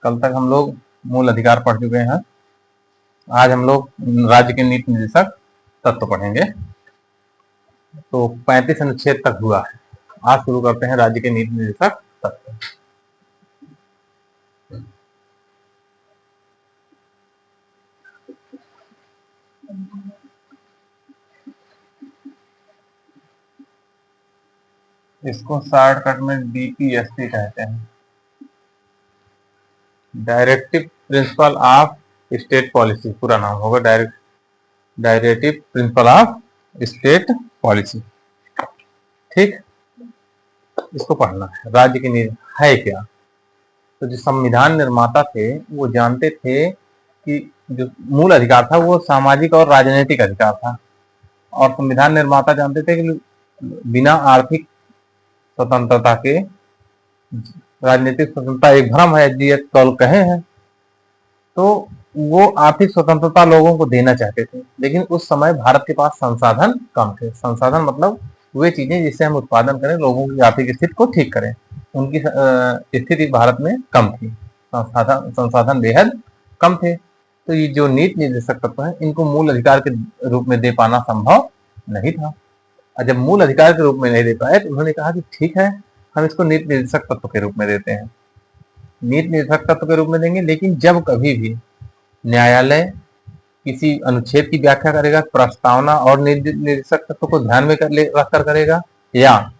कल तक हम लोग मूल अधिकार पढ़ चुके हैं। आज हम लोग राज्य के नीति निर्देशक तत्व पढ़ेंगे। तो 35 अनुच्छेद तक हुआ है। आज शुरू करते हैं राज्य के नीति निर्देशक तत्व। इसको शॉर्टकट में DPSP कहते हैं, directive principle of state policy. पूरा नाम होगा directive principle of state policy. ठीक, इसको पढ़ना है। राज्य की नीति है क्या? तो जो संविधान निर्माता थे वो जानते थे कि जो मूल अधिकार था वो सामाजिक और राजनीतिक अधिकार था, और संविधान निर्माता जानते थे कि बिना आर्थिक स्वतंत्रता के राजनीतिक स्वतंत्रता एक भ्रम है, जी कल कहे हैं। तो वो आर्थिक स्वतंत्रता लोगों को देना चाहते थे, लेकिन उस समय भारत के पास संसाधन कम थे। संसाधन मतलब वे चीजें जिससे हम उत्पादन करें, लोगों की आर्थिक स्थिति को ठीक करें, उनकी स्थिति भारत में कम थी। संसाधन बेहद कम थे। तो ये जो नीति निर्देशक तत्व है, इनको मूल अधिकार के रूप में दे पाना संभव नहीं था। और जब मूल अधिकार के रूप में नहीं दे पाए तो उन्होंने कहा कि ठीक है, हम इसको नीति निर्देशक तत्व के रूप में देते हैं। नीति निर्देशक तत्व के रूप में देंगे, लेकिन जब कभी भी न्यायालय किसी अनुच्छेद की व्याख्या करेगा, प्रस्तावना और नीति निर्देशक तत्व को ध्यान में रखकर करेगा, या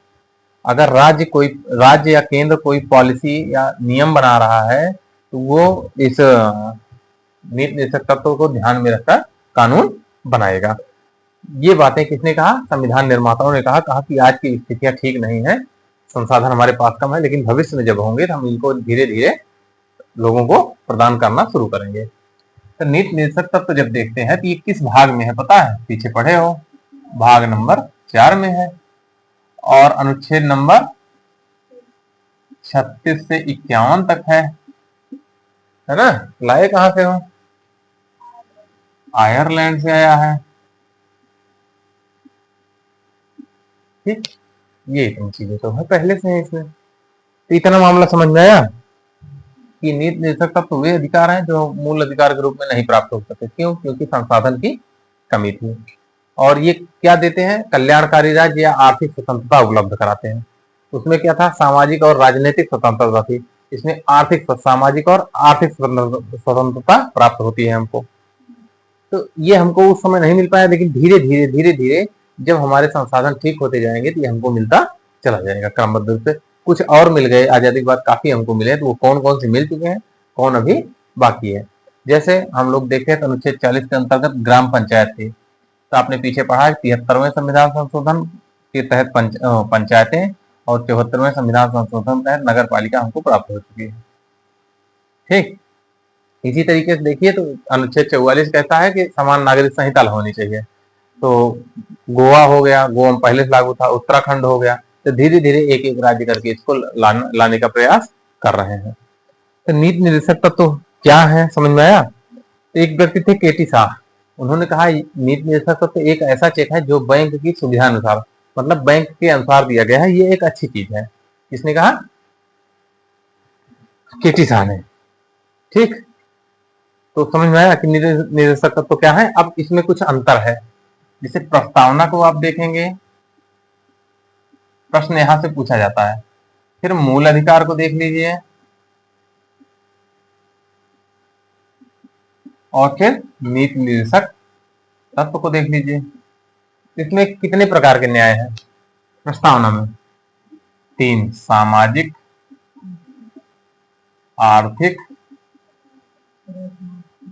अगर राज्य या केंद्र कोई पॉलिसी या नियम बना रहा है तो वो इस नीति निर्देशक तत्व को ध्यान में रखकर कानून बनाएगा। ये बातें किसने कहा? संविधान निर्माताओं ने कहा कि आज की स्थितियां ठीक नहीं है, संसाधन हमारे पास कम है, लेकिन भविष्य में जब होंगे तो हम इनको धीरे धीरे लोगों को प्रदान करना शुरू करेंगे। तो नीति निर्देशक तत्व जब देखते हैं तो ये किस भाग में है पता है? पीछे पढ़े हो, भाग नंबर 4 में है, और अनुच्छेद नंबर 36 से 51 तक है ना? लाए कहां से हो? आयरलैंड से आया है। ठीक, ये इतनी चीजें तो है पहले से है इसमें। तो इतना मामला समझ में आया कि नीति निर्देशक तत्व वे अधिकार हैं जो मूल अधिकार के रूप में नहीं प्राप्त हो सकते। क्यों? क्योंकि संसाधन की कमी थी। और ये क्या देते हैं? कल्याणकारी राज्य या आर्थिक स्वतंत्रता उपलब्ध कराते हैं। उसमें क्या था? सामाजिक और राजनीतिक स्वतंत्रता थी। इसमें सामाजिक और आर्थिक स्वतंत्रता प्राप्त होती है हमको। तो ये हमको उस समय नहीं मिल पाया, लेकिन धीरे धीरे जब हमारे संसाधन ठीक होते जाएंगे तो ये हमको मिलता चला जाएगा क्रमबद्ध रूप से। कुछ और मिल गए, आजादी के बाद काफी हमको मिले, तो वो कौन कौन से मिल चुके हैं, कौन अभी बाकी है। जैसे हम लोग देखें तो अनुच्छेद 40 के अंतर्गत ग्राम पंचायत थी। तो आपने पीछे पढ़ा 73वें संविधान संशोधन के तहत पंचायतें, और 74वें संविधान संशोधन तहत नगर पालिका हमको प्राप्त हो चुकी है। ठीक, इसी तरीके से देखिए तो अनुच्छेद 44 कहता है कि समान नागरिक संहिता होनी चाहिए। तो गोवा हो गया, गोवा में पहले से लागू था, उत्तराखंड हो गया। तो धीरे धीरे एक एक राज्य करके इसको लाने का प्रयास कर रहे हैं। तो नीति निर्देशक तत्व क्या है, समझ में आया? एक व्यक्ति थे KT शाह, उन्होंने कहा नीति निर्देशक तत्व एक ऐसा चेक है जो बैंक की सुविधा अनुसार, मतलब बैंक के अनुसार दिया गया है, ये एक अच्छी चीज है। किसने कहा? KT शाह ने। ठीक, तो समझ में आया कि नीति निर्देशक तत्व क्या है। अब इसमें कुछ अंतर है। जैसे प्रस्तावना को आप देखेंगे, प्रश्न यहां से पूछा जाता है। फिर मूल अधिकार को देख लीजिए, और फिर नीति निर्देशक तत्व को देख लीजिए। इसमें कितने प्रकार के न्याय हैं प्रस्तावना में? 3, सामाजिक, आर्थिक,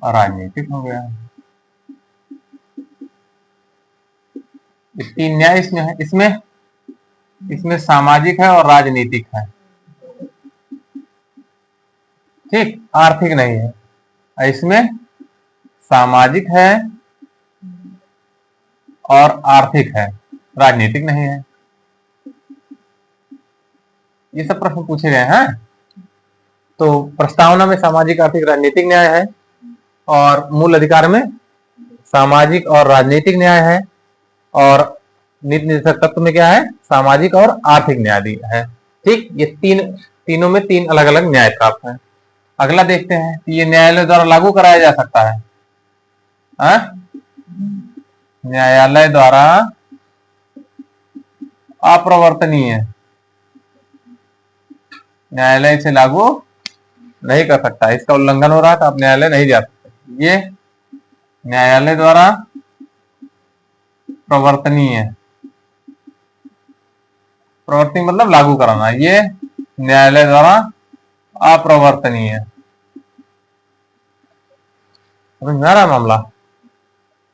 राजनीतिक हो गया। ये 3 न्याय इसमें है। इसमें सामाजिक है और राजनीतिक है। ठीक, आर्थिक नहीं है। इसमें सामाजिक है और आर्थिक है, राजनीतिक नहीं है। ये सब प्रश्न पूछे गए हैं। तो प्रस्तावना में सामाजिक, आर्थिक, राजनीतिक न्याय है, और मूल अधिकार में सामाजिक और राजनीतिक न्याय है, और नीति निर्देशक तत्व में क्या है? सामाजिक और आर्थिक न्याय है। ठीक, ये तीनों में 3 अलग अलग न्याय प्राप्त है। अगला देखते हैं कि ये न्यायालय द्वारा लागू कराया जा सकता है। न्यायालय द्वारा अप्रवर्तनीय, न्यायालय इसे लागू नहीं कर सकता, इसका उल्लंघन हो रहा था, आप न्यायालय नहीं जा सकते। ये न्यायालय द्वारा प्रवर्तनीय, प्रवर्तनीय मतलब लागू कराना, ये न्यायालय द्वारा अप्रवर्तनीय। समझ में आ रहा मामला?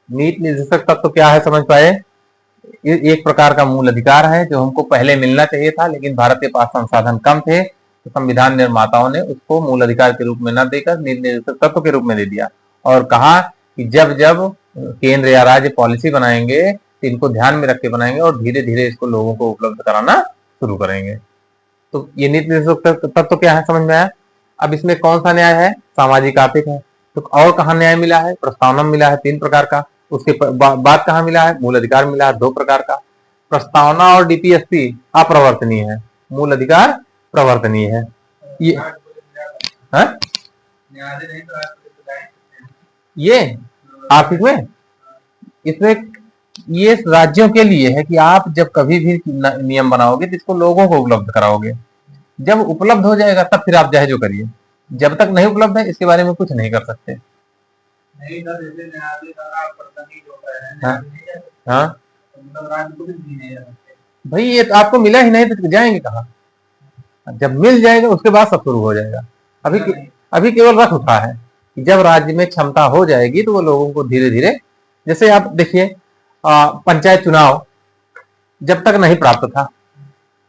नीति निर्देशक तत्व तो क्या है समझ पाए? ये एक प्रकार का मूल अधिकार है जो हमको पहले मिलना चाहिए था, लेकिन भारत के पास संसाधन कम थे तो संविधान निर्माताओं ने उसको मूल अधिकार के रूप में न देकर नीति निर्देशक तत्व के रूप में दे दिया और कहा कि जब जब केंद्र या राज्य पॉलिसी बनाएंगे तो इनको ध्यान में रख के बनाएंगे और धीरे धीरे इसको लोगों को उपलब्ध कराना शुरू करेंगे। तो ये नीति निर्देशक तत्व क्या है समझ में आया? अब इसमें कौन सा न्याय है? सामाजिक आर्थिक है। तो और कहाँ न्याय मिला है? प्रस्तावना मिला है 3 प्रकार का। उसके बाद कहाँ मिला है? मूल अधिकार मिला है 2 प्रकार का। प्रस्तावना और डीपीएसपी अप्रवर्तनीय है, मूल अधिकार प्रवर्तनीय है। ये आर्थिक में इसमें ये राज्यों के लिए है कि आप जब कभी भी नियम बनाओगे तो इसको लोगों को उपलब्ध कराओगे। जब उपलब्ध हो जाएगा तब फिर आप चाहे जो करिए, जब तक नहीं उपलब्ध है इसके बारे में कुछ नहीं कर सकते। हाँ भाई, ये तो आपको मिला ही नहीं तो जाएंगे कहाँ? जब मिल जाएगा उसके बाद सब शुरू हो जाएगा। अभी केवल रख उठा है कि जब राज्य में क्षमता हो जाएगी तो वो लोगों को धीरे धीरे, जैसे आप देखिए पंचायत चुनाव जब तक नहीं प्राप्त था,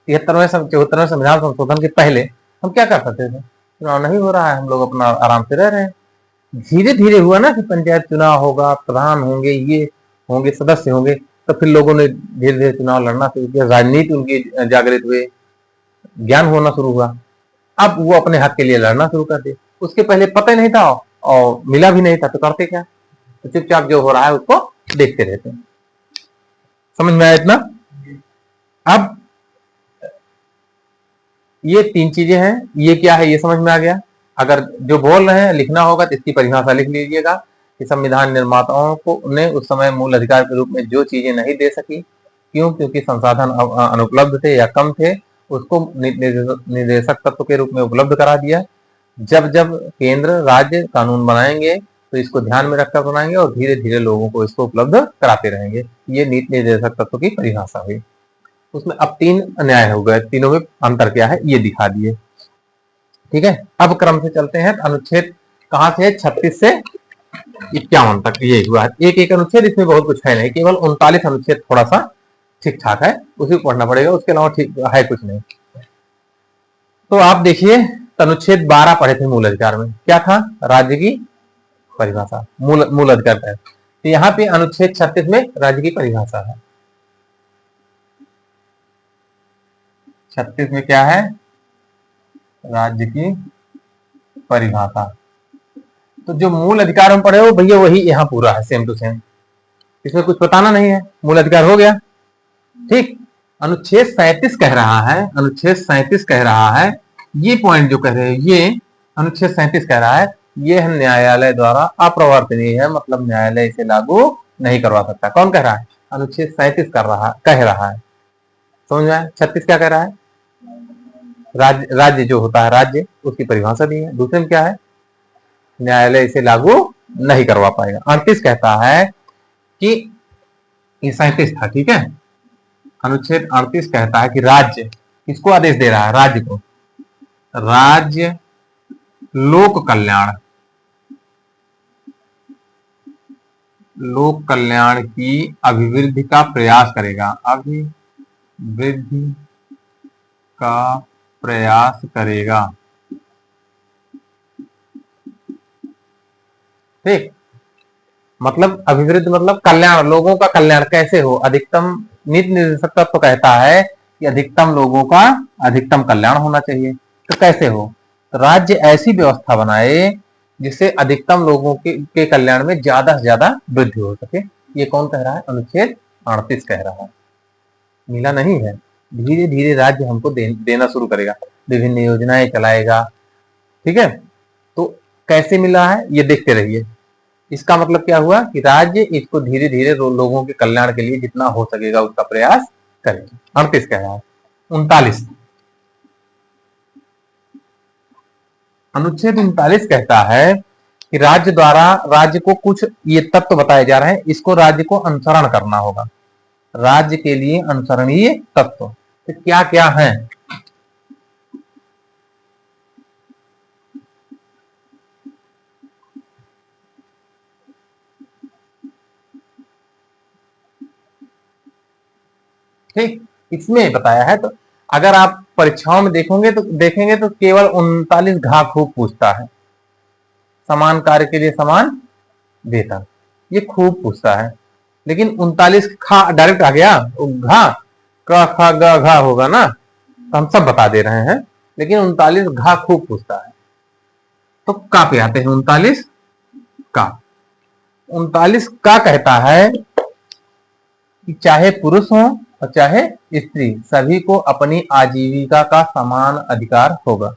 74वें संविधान संशोधन के पहले हम क्या कर सकते थे? चुनाव नहीं हो रहा है, हम लोग अपना आराम से रह रहे हैं। धीरे धीरे हुआ ना कि पंचायत चुनाव होगा, प्रधान होंगे, ये होंगे, सदस्य होंगे, तो फिर लोगों ने धीरे धीरे चुनाव लड़ना शुरू किया, राजनीति उनकी जागृत हुए, ज्ञान होना शुरू हुआ। अब वो अपने हक के लिए लड़ना शुरू कर दिए। उसके पहले पता ही नहीं था और मिला भी नहीं था, तो करते क्या? तो चुपचाप जो हो रहा है उसको देखते रहते हैं। समझ में आया इतना? अब ये 3 चीजें हैं, ये क्या है ये समझ में आ गया। अगर जो बोल रहे हैं लिखना होगा तो इसकी परिभाषा लिख लीजिएगा कि संविधान निर्माताओं को ने उस समय मूल अधिकार के रूप में जो चीजें नहीं दे सकी, क्यों? क्योंकि संसाधन अनुपलब्ध थे या कम थे, उसको निर्देशक तत्व के रूप में उपलब्ध करा दिया। जब जब केंद्र राज्य कानून बनाएंगे तो इसको ध्यान में रखकर बनाएंगे और धीरे धीरे लोगों को इसको उपलब्ध कराते रहेंगे। ये नीति निर्देशक तत्व की परिभाषा हुई। उसमें अब 3 न्याय हो गए, तीनों में अंतर क्या है ये दिखा दिए। ठीक है, अब क्रम से चलते हैं। अनुच्छेद कहां से है? 36 से 51 तक ये हुआ है। एक एक अनुच्छेद, इसमें बहुत कुछ है नहीं, केवल 39 अनुच्छेद थोड़ा सा ठीक ठाक है, उसी को पढ़ना पड़ेगा, उसके अलावा ठीक है कुछ नहीं। तो आप देखिए, अनुच्छेद 12 पढ़े थे मूल अधिकार में, क्या था? राज्य की परिभाषा, मूल अधिकार है। तो यहाँ पे अनुच्छेद 36 में राज्य की परिभाषा है। 36 में क्या है? राज्य की परिभाषा। तो जो मूल अधिकार में पढ़े हो भैया वही यहाँ पूरा है, सेम टू सेम, इसमें कुछ बताना नहीं है, मूल अधिकार हो गया। ठीक, अनुच्छेद 37 कह रहा है, अनुच्छेद 37 कह रहा है, ये पॉइंट जो कह रहे हैं ये अनुच्छेद 37 कह रहा है, ये न्यायालय द्वारा अप्रवर्तनीय है, मतलब न्यायालय इसे लागू नहीं करवा सकता। कौन कह रहा है? अनुच्छेद 37 कह रहा है। समझ में आया? 36 क्या कह रहा है? राज्य जो होता है, राज्य, उसकी परिभाषा दी है। दूसरे में क्या है? न्यायालय इसे लागू नहीं करवा पाएगा। 38 कहता है कि ये 37 था, ठीक है, अनुच्छेद 38 कहता है कि राज्य किसको आदेश दे रहा है? राज्य को। राज्य लोक कल्याण की अभिवृद्धि का प्रयास करेगा, अभिवृद्धि का प्रयास करेगा। ठीक, मतलब अभिवृद्धि मतलब कल्याण, लोगों का कल्याण कैसे हो? अधिकतम, नीति निर्देशक तत्व कहता है कि अधिकतम लोगों का अधिकतम कल्याण होना चाहिए। तो कैसे हो? तो राज्य ऐसी व्यवस्था बनाए जिससे अधिकतम लोगों के कल्याण में ज्यादा से ज्यादा वृद्धि हो सके। ये कौन कह रहा है? अनुच्छेद 38 कह रहा है। मिला नहीं है, धीरे धीरे राज्य हमको देना शुरू करेगा, विभिन्न योजनाएं चलाएगा। ठीक है, तो कैसे मिला है ये देखते रहिए। इसका मतलब क्या हुआ कि राज्य इसको धीरे धीरे लोगों के कल्याण के लिए जितना हो सकेगा उसका प्रयास करेगी। 38 कह रहा है। 39 अनुच्छेद 39 कहता है कि राज्य द्वारा राज्य को कुछ ये तत्व बताए जा रहे हैं, इसको राज्य को अनुसरण करना होगा। राज्य के लिए अनुसरणीय तत्व तो क्या क्या है? ठीक, इसमें बताया है। तो अगर आप परीक्षाओं में देखेंगे तो केवल 39 घा खूब पूछता है। समान कार्य के लिए समान वेतन, ये खूब पूछता है। लेकिन 39 खा डायरेक्ट आ गया, घा क ख ग घा होगा ना, तो हम सब बता दे रहे हैं। लेकिन 39 घा खूब पूछता है। तो का पे आते हैं 39 का। 39 का कहता है कि चाहे पुरुष हो और चाहे स्त्री, सभी को अपनी आजीविका का समान अधिकार होगा।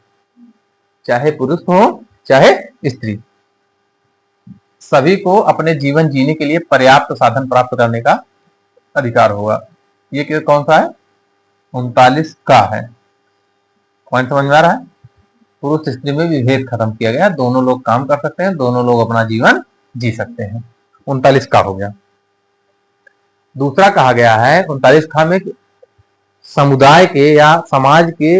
चाहे पुरुष हो चाहे स्त्री, सभी को अपने जीवन जीने के लिए पर्याप्त साधन प्राप्त करने का अधिकार होगा। ये कौन सा है? 39 का है। पॉइंट समझ में आ रहा है? पुरुष स्त्री में विभेद खत्म किया गया, दोनों लोग काम कर सकते हैं, दोनों लोग अपना जीवन जी सकते हैं। 39 का हो गया। दूसरा कहा गया है 39 खा में समुदाय के या समाज के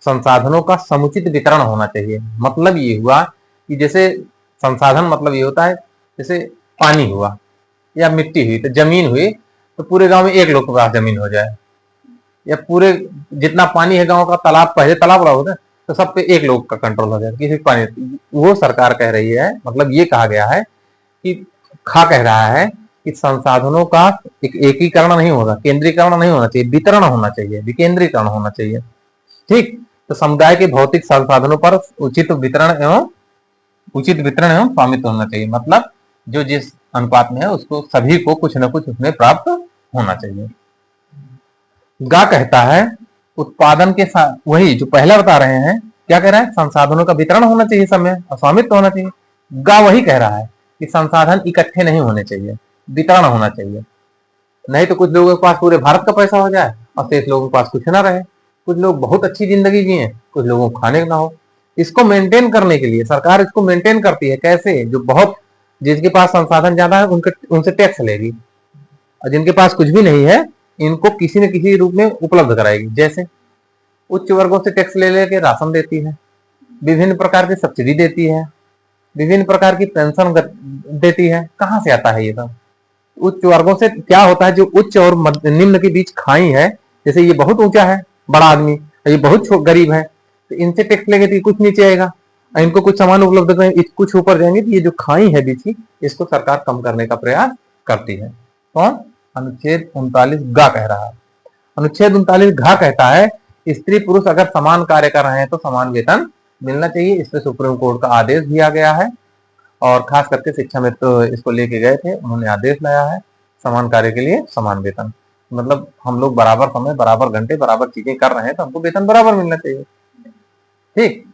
संसाधनों का समुचित वितरण होना चाहिए। मतलब ये हुआ कि जैसे संसाधन मतलब ये होता है, जैसे पानी हुआ या मिट्टी हुई, तो जमीन हुई, तो पूरे गांव में एक लोग के पास जमीन हो जाए, या पूरे जितना पानी है गांव का, तालाब पहले तालाब बड़ा होता है, तो सब पे एक लोग का कंट्रोल हो जाए, किसी पानी। वो सरकार कह रही है, मतलब ये कहा गया है कि खा कह रहा है कि संसाधनों का एक एकीकरण नहीं होगा, केंद्रीकरण नहीं होना चाहिए, वितरण होना चाहिए, विकेंद्रीकरण होना चाहिए। ठीक, तो समुदाय के भौतिक संसाधनों पर उचित वितरण एवं स्वामित्व होना चाहिए। मतलब जो जिस अनुपात में है उसको सभी को कुछ न कुछ उसमें प्राप्त होना चाहिए। गा कहता है उत्पादन के साथ, वही जो पहला बता रहे हैं, क्या कह रहा है? संसाधनों का वितरण होना चाहिए समय और स्वामित्व होना चाहिए। गा वही कह रहा है कि संसाधन इकट्ठे नहीं होने चाहिए, वितरण होना चाहिए। नहीं तो कुछ लोगों के पास पूरे भारत का पैसा हो जाए और शेष लोगों के पास कुछ ना रहे। कुछ लोग बहुत अच्छी जिंदगी जिए, कुछ लोगों को खाने ना हो। इसको मेंटेन करने के लिए सरकार इसको मेंटेन करती है। कैसे? जो बहुत, जिसके पास संसाधन ज्यादा है उनसे टैक्स लेगी, और जिनके पास कुछ भी नहीं है इनको किसी न किसी रूप में उपलब्ध कराएगी। जैसे उच्च वर्गों से टैक्स ले लेके राशन देती है, विभिन्न प्रकार की सब्सिडी देती है, विभिन्न प्रकार की पेंशन देती है। कहां से आता है ये सब? उच्च वर्गों से क्या होता है, जो उच्च और निम्न के बीच खाई है, जैसे ये बहुत ऊंचा है बड़ा आदमी, ये बहुत गरीब है, तो इनसे टैक्स लेंगे तो कुछ नीचे आएगा, इनको कुछ सामान उपलब्ध करें, कुछ ऊपर जाएंगे, तो ये जो खाई है बीच की, इसको सरकार कम करने का प्रयास करती है। कौन? अनुच्छेद 39 गा कह रहा है। अनुच्छेद 39 घा कहता है स्त्री पुरुष अगर समान कार्य कर रहे हैं तो समान वेतन मिलना चाहिए। इस पर सुप्रीम कोर्ट का आदेश दिया गया है, और खास करके शिक्षा में तो इसको लेके गए थे, उन्होंने आदेश लाया है समान कार्य के लिए समान वेतन। मतलब हम लोग बराबर समय, बराबर घंटे, बराबर चीजें कर रहे हैं तो हमको वेतन बराबर मिलना चाहिए। ठीक,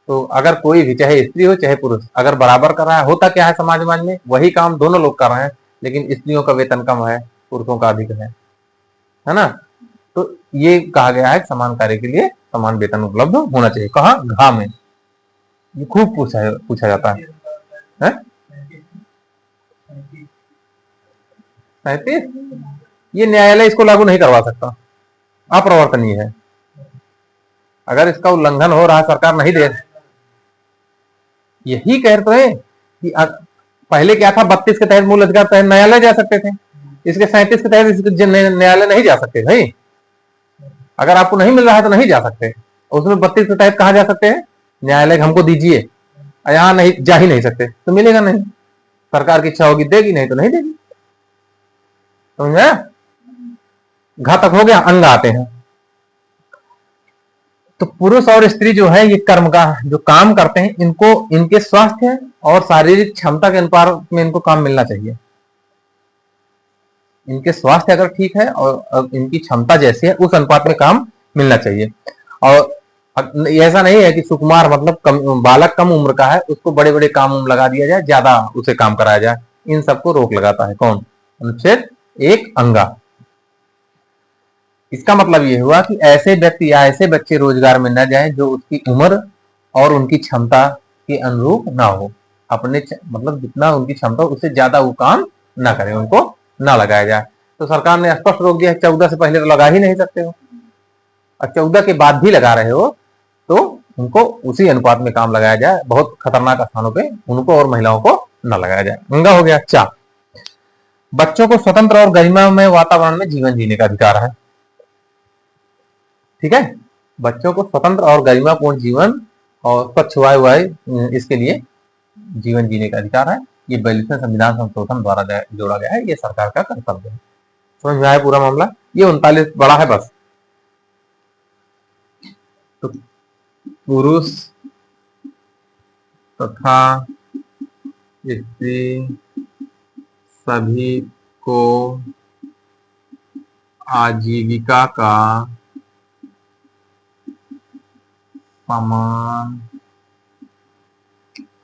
तो अगर कोई भी, चाहे स्त्री हो चाहे पुरुष, अगर बराबर कर रहा है, होता क्या है समाज में, वही काम दोनों लोग कर रहे हैं, लेकिन स्त्रियों का वेतन कम है, पुरुषों का अधिक है ना। तो ये कहा गया है समान कार्य के लिए समान वेतन उपलब्ध होना चाहिए। कहा? घा में। ये खूब पूछा जाता है। 37 ये न्यायालय इसको लागू नहीं करवा सकता, अप्रवर्तनीय है। अगर इसका उल्लंघन हो रहा है, सरकार नहीं दे, यही कहते हैं कि पहले क्या था, 32 के तहत मूल अधिकार तहत न्यायालय जा सकते थे, इसके 37 के तहत न्यायालय नहीं जा सकते भाई। अगर आपको नहीं मिल रहा है तो नहीं जा सकते, उसमें 32 के तहत कहा जा सकते हैं न्यायालय हमको दीजिए, यहां नहीं जा ही नहीं सकते, तो मिलेगा नहीं। सरकार की इच्छा होगी देगी, नहीं तो नहीं देगी। समझ? घातक हो गया। अंग आते हैं, तो पुरुष और स्त्री जो है ये कर्म का जो काम करते हैं, इनको इनके स्वास्थ्य और शारीरिक क्षमता के अनुपात में इनको काम मिलना चाहिए। इनके स्वास्थ्य अगर ठीक है और इनकी क्षमता जैसी है उस अनुपात में काम मिलना चाहिए। और ऐसा नहीं है कि सुकुमार मतलब बालक कम उम्र का है, उसको बड़े बड़े काम लगा दिया जाए, ज्यादा उसे काम कराया जाए। इन सबको रोक लगाता है कौन? अनुच्छेद 1 अंगा। इसका मतलब ये हुआ कि ऐसे व्यक्ति या ऐसे बच्चे रोजगार में न जाएं जो उसकी उम्र और उनकी क्षमता के अनुरूप ना हो। अपने मतलब जितना उनकी क्षमता उससे ज्यादा वो काम ना करें, उनको ना लगाया जाए। तो सरकार ने स्पष्ट रोक दिया, 14 से पहले तो लगा ही नहीं सकते हो, और 14 के बाद भी लगा रहे हो तो उनको उसी अनुपात में काम लगाया जाए। बहुत खतरनाक स्थानों पे उनको और महिलाओं को न लगाया जाए। अंगा हो गया। चा, बच्चों को स्वतंत्र और गरिमामय वातावरण में जीवन जीने का अधिकार है। ठीक है, बच्चों को स्वतंत्र और गरिमापूर्ण जीवन और स्वच्छ वायु इसके लिए जीवन जीने का अधिकार है। ये 42वें संविधान संशोधन द्वारा जोड़ा गया है, ये सरकार का कर्तव्य है। समझ में आया पूरा मामला? ये 39 बड़ा है बस। तो पुरुष तथा स्त्री सभी को आजीविका का समान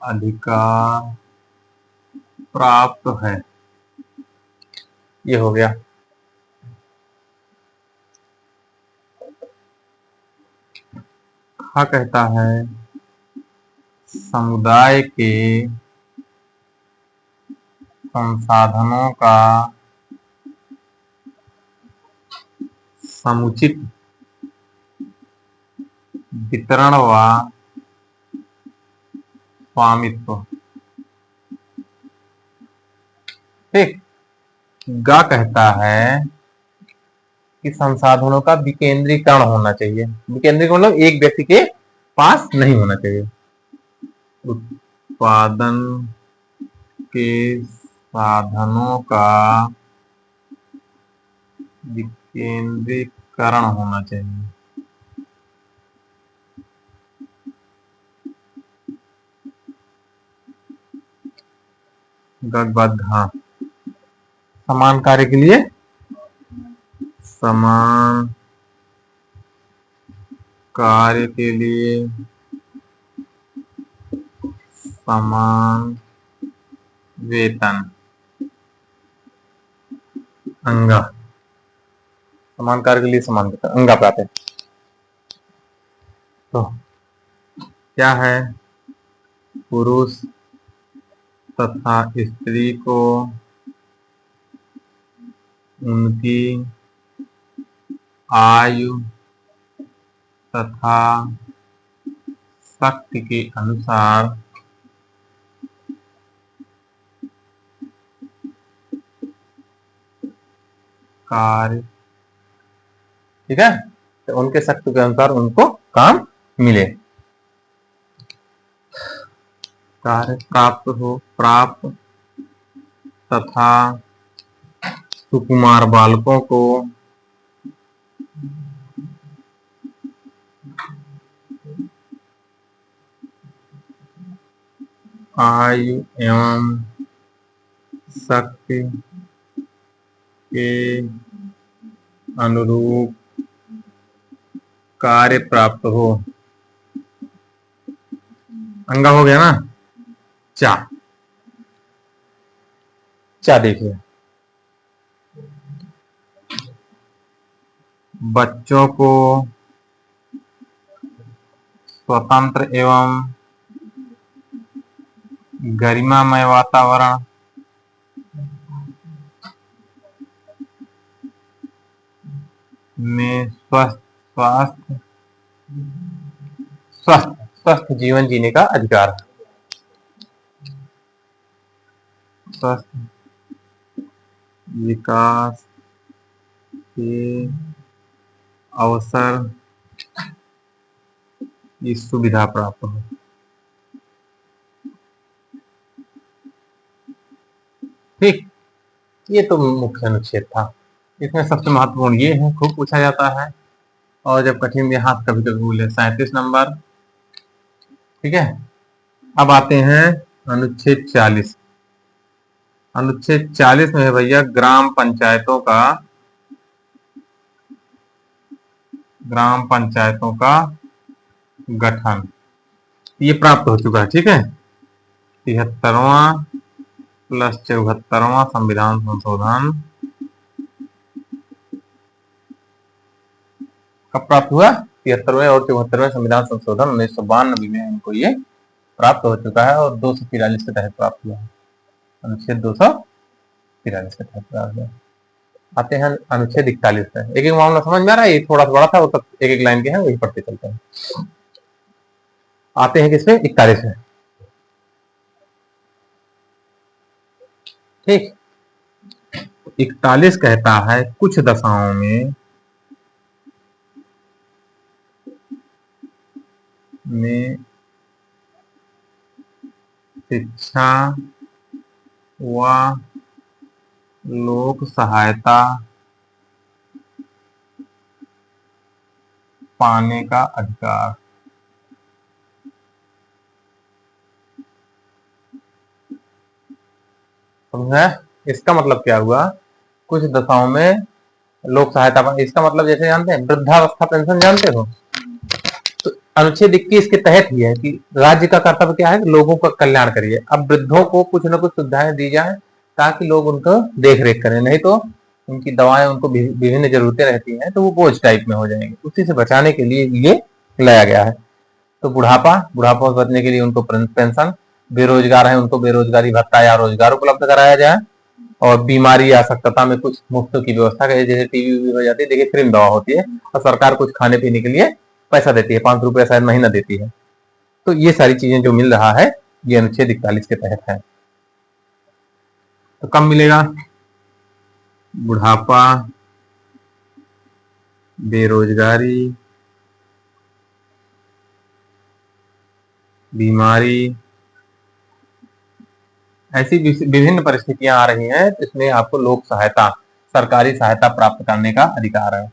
अधिकार प्राप्त है। ये हो गया। क्या कहता है? समुदाय के संसाधनों का समुचित वितरण व स्वामित्व। ठीक। गा कहता है कि संसाधनों का विकेंद्रीकरण होना चाहिए। विकेंद्रीकरण मतलब एक व्यक्ति के पास नहीं होना चाहिए। उत्पादन के साधनों का विकेंद्रीकरण होना चाहिए। गदबद्ध, हाँ। समान कार्य के लिए समान कार्य के लिए समान वेतन। अंगा, समान कार्य के लिए समान वेतन, अंगा पे आते हैं। तो क्या है? पुरुष तथा स्त्री को उनकी आयु तथा शक्ति के अनुसार कार्य, ठीक है, तो उनके शक्ति के अनुसार उनको काम मिले, कार्य प्राप्त तथा सुकुमार बालकों को आयु एवं शक्ति के अनुरूप कार्य प्राप्त हो। अंगा हो गया ना। चा, चा देखिए, बच्चों को स्वतंत्र एवं गरिमामय वातावरण में स्वस्थ स्वस्थ जीवन जीने का अधिकार है। स्वस्थ विकास के अवसर की सुविधा प्राप्त हो। ठीक, ये तो मुख्य अनुच्छेद था। इसमें सबसे महत्वपूर्ण ये है, खूब पूछा जाता है और जब कठिन में हाथ कभी कभी भूले। 37 नंबर। ठीक है, अब आते हैं अनुच्छेद 40। अनुच्छेद 40 में है भैया ग्राम पंचायतों का गठन, ये प्राप्त हो चुका है। ठीक है, 73वां प्लस 74वां संविधान संशोधन कब प्राप्त हुआ? 73वें और 74वें संविधान संशोधन 1992 में इनको ये प्राप्त हो चुका है और 243 के तहत प्राप्त हुआ है। अनुच्छेद 243 के तहत प्राप्त हुआ। आते हैं अनुच्छेद 41 पे। एक एक मामला समझ में आ रहा है? ये थोड़ा सा बड़ा था, वो तक एक एक लाइन के हैं, वही पढ़ते चलते हैं। आते हैं किसमें? 41 में। ठीक, 41 कहता है कुछ दशाओं में शिक्षा व लोक सहायता पाने का अधिकार। समझे? इसका मतलब क्या हुआ? कुछ दशाओं में लोक सहायता, इसका मतलब जैसे जानते हैं वृद्धावस्था पेंशन, जानते हो? तो अनुच्छेद 21 के तहत ही है कि राज्य का कर्तव्य क्या है? लोगों का कल्याण करिए। अब वृद्धों को कुछ न कुछ सुविधाएं दी जाए ताकि लोग उनको देख रेख करें, नहीं तो उनकी दवाएं, उनको विभिन्न जरूरतें रहती हैं तो वो बोझ टाइप में हो जाएंगे। उसी से बचाने के लिए ये लाया गया है। तो बुढ़ापा से बचने के लिए उनको पेंशन, बेरोजगार है उनको बेरोजगारी भत्ता या रोजगार उपलब्ध कराया जाए, और बीमारी या अशक्तता में कुछ मुफ्त की व्यवस्था करें। जैसे टीबी हो जाती है, देखिए फ्री में दवा होती है और सरकार कुछ खाने पीने के लिए पैसा देती है, 5 रुपया शायद महीना देती है। तो ये सारी चीजें जो मिल रहा है ये अनुच्छेद 41 के तहत है। तो कब मिलेगा? बुढ़ापा, बेरोजगारी, बीमारी, ऐसी विभिन्न परिस्थितियां आ रही हैं, इसमें आपको लोक सहायता, सरकारी सहायता प्राप्त करने का अधिकार है।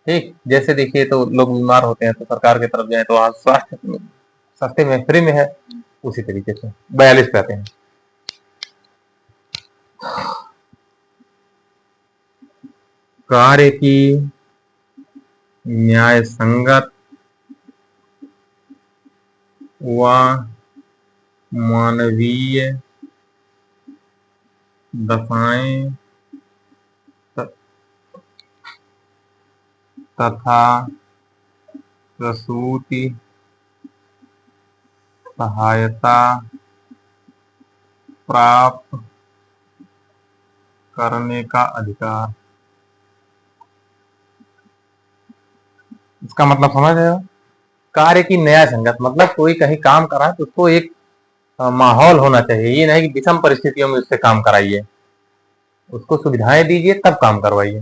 ठीक, जैसे देखिए तो लोग बीमार होते हैं तो सरकार की तरफ जाए तो वहां स्वास्थ्य सस्ते में, फ्री में है। उसी तरीके से 42 पे आते हैं। कार्य की न्याय संगत व मानवीय दशाएं तथा प्रसूति सहायता प्राप्त करने का अधिकार। इसका मतलब समझ रहे हो? कार्य की न्याय संगत मतलब कोई कहीं काम कर रहा है तो उसको एक माहौल होना चाहिए। ये नहीं कि विषम परिस्थितियों में उससे काम कराइए, उसको सुविधाएं दीजिए तब काम करवाइए।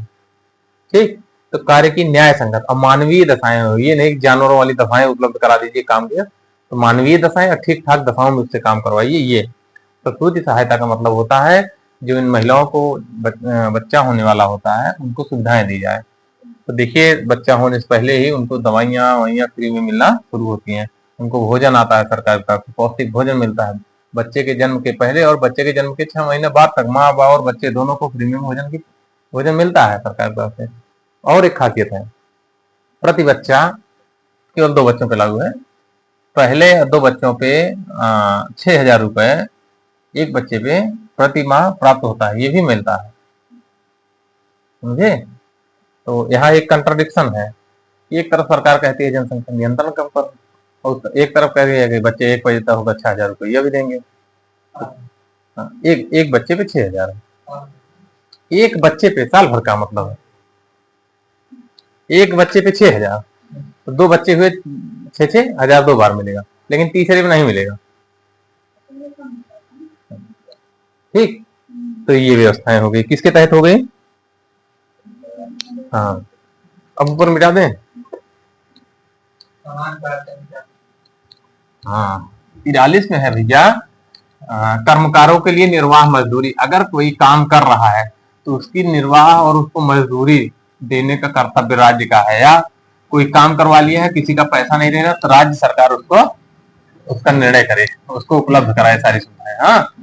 ठीक, तो कार्य की न्याय संगत और मानवीय दशाएं हो, ये नहीं जानवरों वाली दशाएं उपलब्ध करा दीजिए काम के, तो मानवीय दशाएं और ठीक ठाक दशाओं में उससे काम करवाइए। ये प्रसूति सहायता का मतलब होता है जो इन महिलाओं को बच्चा होने वाला होता है उनको सुविधाएं दी जाए। तो देखिए बच्चा होने से पहले ही उनको दवाइयाँ फ्री में मिलना शुरू होती हैं, उनको भोजन आता है सरकार का, पौष्टिक भोजन मिलता है बच्चे के जन्म के पहले और बच्चे के जन्म के 6 महीने बाद तक माँ बाप और बच्चे दोनों को फ्री में भोजन मिलता है सरकार की तरफ से। और एक खासियत है, प्रति बच्चा, केवल 2 बच्चों पे लागू है, पहले 2 बच्चों पे 6,000 रुपए एक बच्चे पे प्रति माह प्राप्त होता है, ये भी मिलता है। समझे? तो यहाँ एक कंट्राडिक्शन है। एक तरफ सरकार कहती है जनसंख्या नियंत्रण कम करो, और एक तरफ कह रही है कि बच्चे एक पैदा होगा 6,000 रुपया भी देंगे। एक बच्चे पे 6,000 है, एक बच्चे पे, साल भर का मतलब है, एक बच्चे पे 6,000, तो 2 बच्चे हुए 6,000 2 बार मिलेगा, लेकिन तीसरे में नहीं मिलेगा। ठीक, तो ये व्यवस्थाएं हो गई, किसके तहत हो गई? हाँ, अब ऊपर मिटा दें। हाँ, 43 में है भैया, कर्मकारों के लिए निर्वाह मजदूरी। अगर कोई काम कर रहा है तो उसकी निर्वाह और उसको मजदूरी देने का कर्तव्य राज्य का है, या कोई काम करवा लिया है किसी का पैसा नहीं देना तो राज्य सरकार उसको उसका निर्णय करे, उसको उपलब्ध कराए सारी सुविधाएं। हाँ,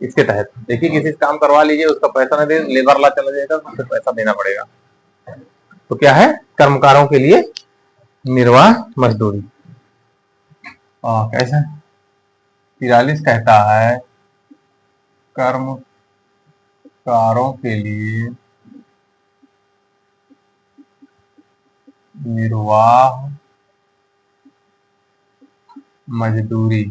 इसके तहत देखिए किसी से काम करवा लीजिए, उसका पैसा नहीं दे, लेबर ला चला जाएगा, तो उसे पैसा देना पड़ेगा। तो क्या है? कर्मकारों के लिए निर्वाह मजदूरी। और कैसे 43 कहता है कर्मकारों के लिए निर्वाह मजदूरी।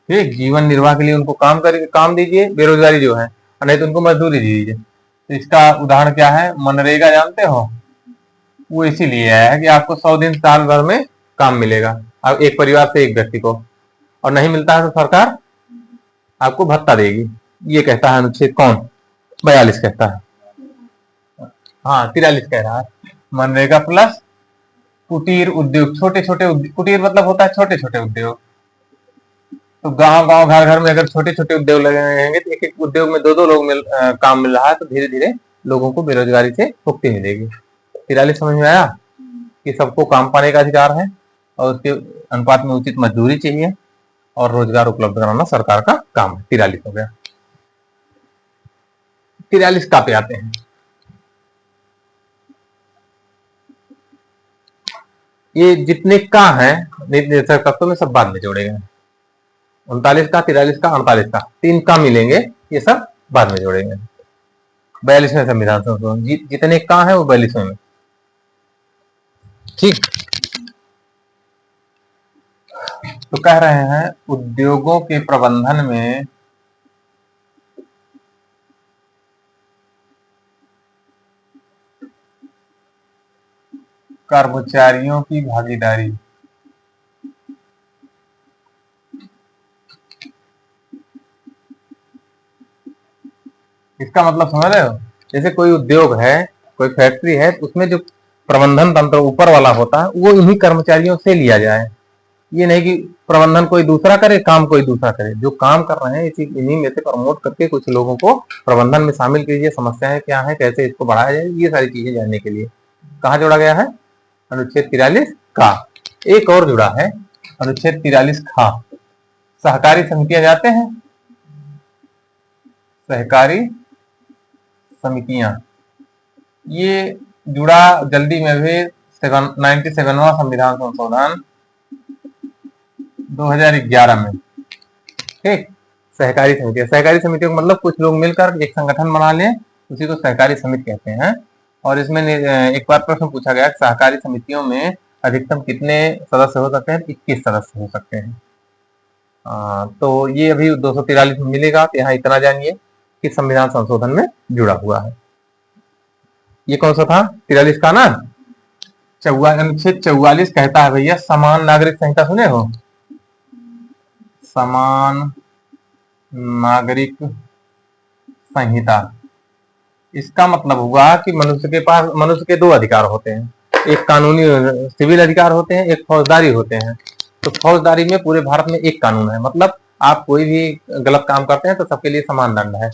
ठीक, जीवन निर्वाह के लिए उनको काम दीजिए, बेरोजगारी जो है, और नहीं तो उनको मजदूरी दीजिए। तो इसका उदाहरण क्या है, मनरेगा जानते हो, वो इसीलिए है कि आपको 100 दिन साल भर में काम मिलेगा, अब एक परिवार से एक व्यक्ति को, और नहीं मिलता है तो सरकार आपको भत्ता देगी। ये कहता है अनुच्छेद कौन, 42 कहता है। हाँ 43 कह रहा है मनरेगा प्लस कुटीर उद्योग, छोटे छोटे कुटीर मतलब होता है छोटे छोटे उद्योग। तो गांव गांव घर घर में अगर छोटे छोटे उद्योग लगे रहेंगे तो एक एक उद्योग में दो दो लोग काम मिल रहा है, तो धीरे धीरे लोगों को बेरोजगारी से मुक्ति मिलेगी। 43 समझ में आया कि सबको काम पाने का अधिकार है और उसके अनुपात में उचित मजदूरी चाहिए और रोजगार उपलब्ध कराना सरकार का काम है। 43 हो गया। 43 का पे आते हैं, ये जितने का है निर्देशक तत्व में सब बाद में जोड़े गए। 39 का, 43 का, 48 का, 3 का मिलेंगे, ये सब बाद में जोड़ेंगे। 42वें संविधान संशोधन जितने का है वो 42वें में। ठीक, तो कह रहे हैं उद्योगों के प्रबंधन में कर्मचारियों की भागीदारी। इसका मतलब समझ रहे हो, जैसे कोई उद्योग है, कोई फैक्ट्री है, तो उसमें जो प्रबंधन तंत्र ऊपर वाला होता है वो इन्हीं कर्मचारियों से लिया जाए। ये नहीं कि प्रबंधन कोई दूसरा करे, काम कोई दूसरा करे। जो काम कर रहे हैं इन्हीं में से प्रमोट करके कुछ लोगों को प्रबंधन में शामिल कीजिए। समस्याएं क्या है, कैसे इसको बढ़ाया जाए, ये सारी चीजें जानने के लिए कहाँ जोड़ा गया है अनुच्छेद 43 का। एक और जुड़ा है अनुच्छेद 43 खा, सहकारी समितियां जाते हैं, सहकारी समितियां, ये जुड़ा जल्दी में भी 97वां संविधान संशोधन 2011 में। ठीक, सहकारी समितियों का मतलब कुछ लोग मिलकर एक संगठन बना लें, उसी को सहकारी समिति कहते हैं। और इसमें एक बार प्रश्न पूछा गया, सहकारी समितियों में अधिकतम कितने सदस्य हो सकते हैं, 21 सदस्य हो सकते हैं। तो ये अभी 243 में मिलेगा। तो यहाँ इतना जानिए कि संविधान संशोधन में जुड़ा हुआ है। ये कौन सा था 43 का ना, अनुच्छेद 44 कहता है भैया समान नागरिक संहिता, सुने हो, समान नागरिक संहिता। इसका मतलब हुआ कि मनुष्य के दो अधिकार होते हैं, एक कानूनी सिविल अधिकार होते हैं, एक फौजदारी होते हैं। तो फौजदारी में पूरे भारत में एक कानून है, मतलब आप कोई भी गलत काम करते हैं तो सबके लिए समान दंड है,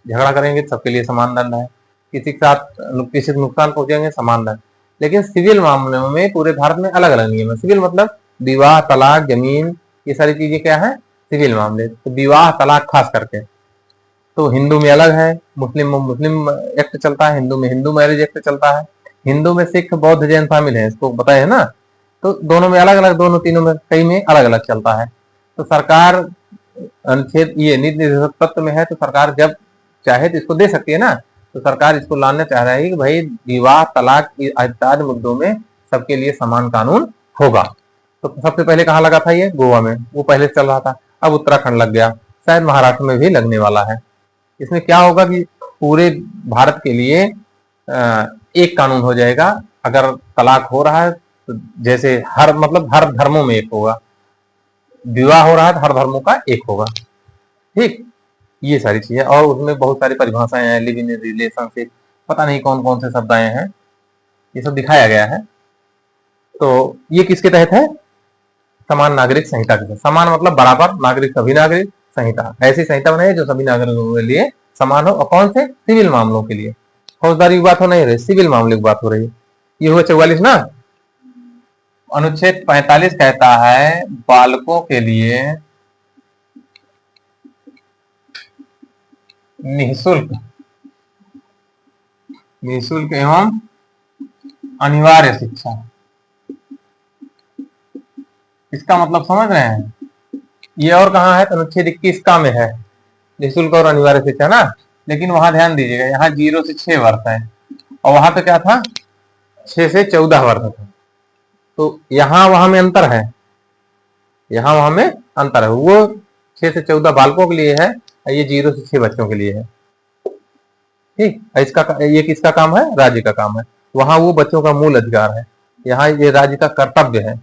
झगड़ा करेंगे तो सबके लिए समान दंड है, किसी के साथ किसी को नुकसान पहुंचेंगे समान दंड। लेकिन सिविल मामलों में पूरे भारत में अलग अलग नियम है। सिविल मतलब विवाह, तलाक, जमीन, ये सारी चीजें क्या है सिविल मामले। तो विवाह तलाक खास करके तो हिंदू में अलग है, मुस्लिम में मुस्लिम एक्ट चलता है, हिंदू में हिंदू मैरिज एक्ट चलता है। हिंदू में सिख बौद्ध जैन शामिल है, इसको बताया है ना। तो दोनों में अलग अलग, दोनों तीनों में कई में अलग अलग चलता है। तो सरकार अनुच्छेद ये नीति निर्देशक तत्व में है, तो सरकार जब चाहे तो इसको दे सकती है ना। तो सरकार इसको लाना चाह रही है कि भाई विवाह तलाक इत्यादि मुद्दों में सबके लिए समान कानून होगा। तो सबसे पहले कहाँ लगा था ये, गोवा में, वो पहले चल रहा था, अब उत्तराखंड लग गया, शायद महाराष्ट्र में भी लगने वाला है। इसमें क्या होगा कि पूरे भारत के लिए एक कानून हो जाएगा। अगर तलाक हो रहा है तो जैसे हर मतलब हर धर्मों में एक होगा, विवाह हो रहा है तो हर धर्मों का एक होगा। ठीक, ये सारी चीजें, और उसमें बहुत सारी परिभाषाएं हैं, लिव इन रिलेशनशिप, पता नहीं कौन कौन से शब्द आए हैं, ये सब दिखाया गया है। तो ये किसके तहत है, समान नागरिक संहिता के तहत। समान मतलब बराबर, नागरिक सभी नागरिक, संहिता ऐसी संहिता बनाई जो सभी नागरिकों के लिए समान हो। और कौन से, सिविल मामलों के लिए, फौजदारी की बात हो नहीं रही, सिविल मामले की बात हो रही है। ये हुआ 44 ना। अनुच्छेद 45 कहता है बालकों के लिए निःशुल्क एवं अनिवार्य शिक्षा, इसका मतलब समझ रहे हैं? ये और कहाँ है? अनुच्छेद 21 का में है, निःशुल्क और अनिवार्य शिक्षा ना। लेकिन वहां ध्यान दीजिएगा, यहाँ 0 से 6 वर्ष है और वहां पे क्या था? 6 से 14 वर्ष था। तो यहाँ वहां में अंतर है, यहाँ वहां में अंतर है। वो 6 से 14 बालकों के लिए है, ये 0 से 6 बच्चों के लिए है। ठीक, इसका ये किसका काम है? राज्य का काम है। वहां वो बच्चों का मूल अधिकार है, यहाँ ये राज्य का कर्तव्य है।